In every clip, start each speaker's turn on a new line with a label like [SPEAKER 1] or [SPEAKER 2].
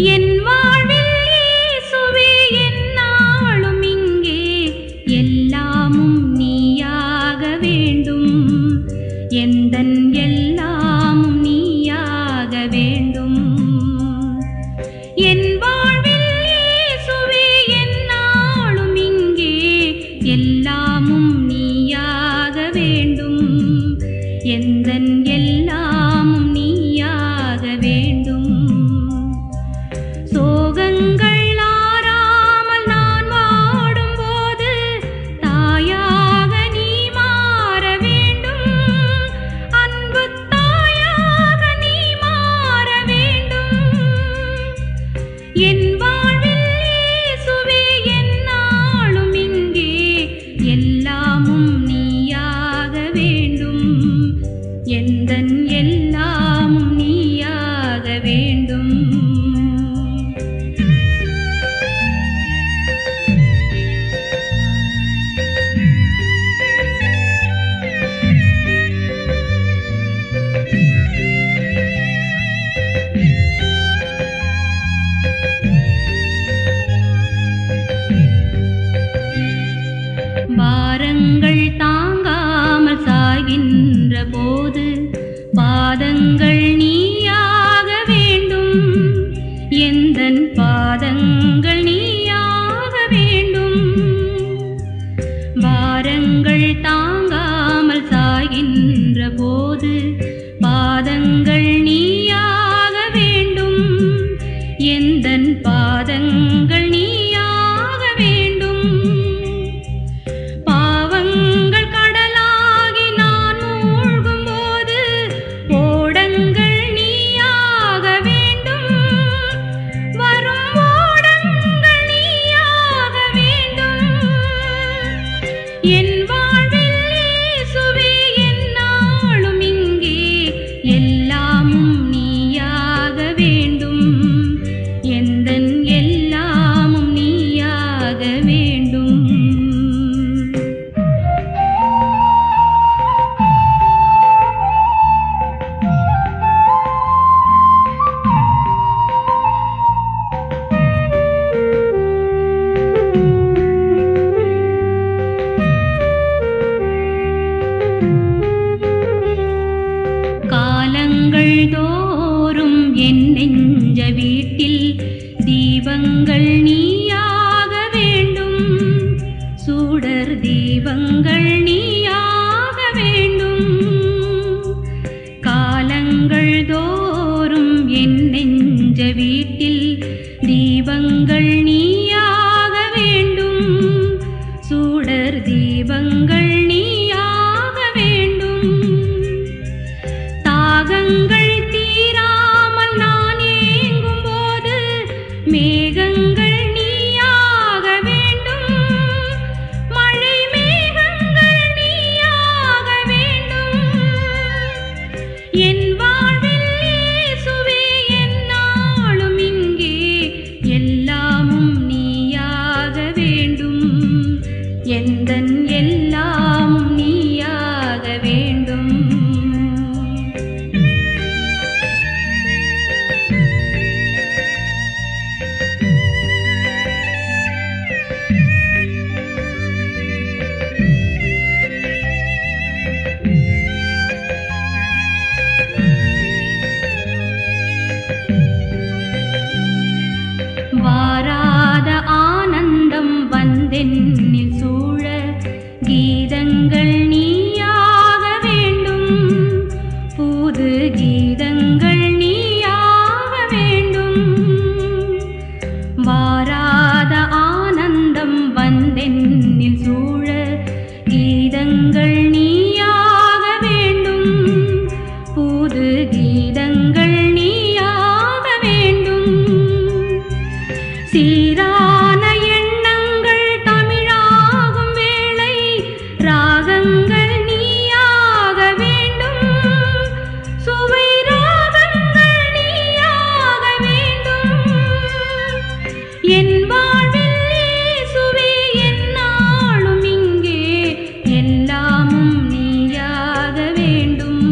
[SPEAKER 1] என் வாழ்வில் இயேசுவே எந்நாளும் இங்கே எல்லாமும் நீயாக வேண்டும். எந்தன் எல்லாமும் நீயாக வேண்டும். என் வாழ்வில் இயேசுவே எந்நாளும் இங்கே எல்லாமும் நீயாக வேண்டும். எந்தன் எல்லாமும் நீயாக வேண்டும். சோகங்கள் ஆறாமல் நான் வாடும்போது தாயாக நீ மாற வேண்டும். அன்பு தாயாக நீ மாற வேண்டும். என் வாழ்வில் இயேசுவே எந்நாளும் இங்கே எல்லாமும் நீயாக வேண்டும். எந்தன் எல்லாமும் நீயாக வேண்டும். பாரங்கள் தாங்காமல் சாகின்ற போது பாதங்கள் நீயாக வேண்டும். எந்தன் பாதங்கள் நீயாக வேண்டும். பாரங்கள் தாங்காமல் சாகின்ற போது பாதங்கள் நீயாக வேண்டும். எந்தன் பாதங்கள் நீயாக வேண்டும். பாவங்கள் கடலாகி நான் மூழ்கும் போது ஓடங்கள் நீயாக வேண்டும். வரும் ஓடங்கள் நீயாக வேண்டும். என் வாழ்வில் இயேசுவே எந்நாளும் இங்கே எல்லாமும் நீயாக வேண்டும். எந்தன் எல்லாமும் நீயாக வேண்டும். காலங்கள் தோறும் என் நெஞ்ச வீட்டில் தீபங்கள் நீயாக வேண்டும். சூடர் தீபங்கள் நீயாக வேண்டும். காலங்கள் தோறும் என் நெஞ்ச வீட்டில் தீபங்கள் நீயாக வேண்டும். சூடர் தீபங்கள் நீயாக வேண்டும். தாகங்கள் தீராமல் நான் ஏங்கும் போது மேகங்கள் நீயாக வேண்டும். மழை மேகங்கள் நீயாக வேண்டும். என் வாழ்வில் இயேசுவே எந்நாளும் இங்கே எல்லாமும் நீயாக வேண்டும். எந்தன் எல்லாமும் நீயாக வேண்டும். வாராத ஆனந்தம் வந்தென்னில் சூழ கீதங்கள் நீயாக வேண்டும். புது கீதங்கள் நீயாக வேண்டும். வாராத ஆனந்தம் வந்தென்னில் சூழ கீதங்கள் நீயாக வேண்டும். புது கீதங்கள் நீயாக வேண்டும். சீரான எண்ணங்கள் தமிழாகும் வேளை ராகங்கள் நீயாக வேண்டும். சுவை ராகங்கள் நீயாக வேண்டும். என் வாழ்வில் இயேசுவே எந்நாளும் இங்கே எல்லாமும் நீயாக வேண்டும்.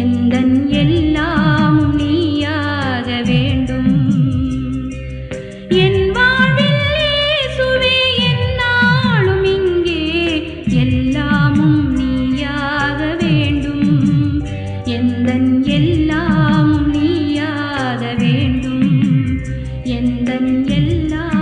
[SPEAKER 1] எந்தன் எல்லாமும் நீயாக வேண்டும். எல்லாம்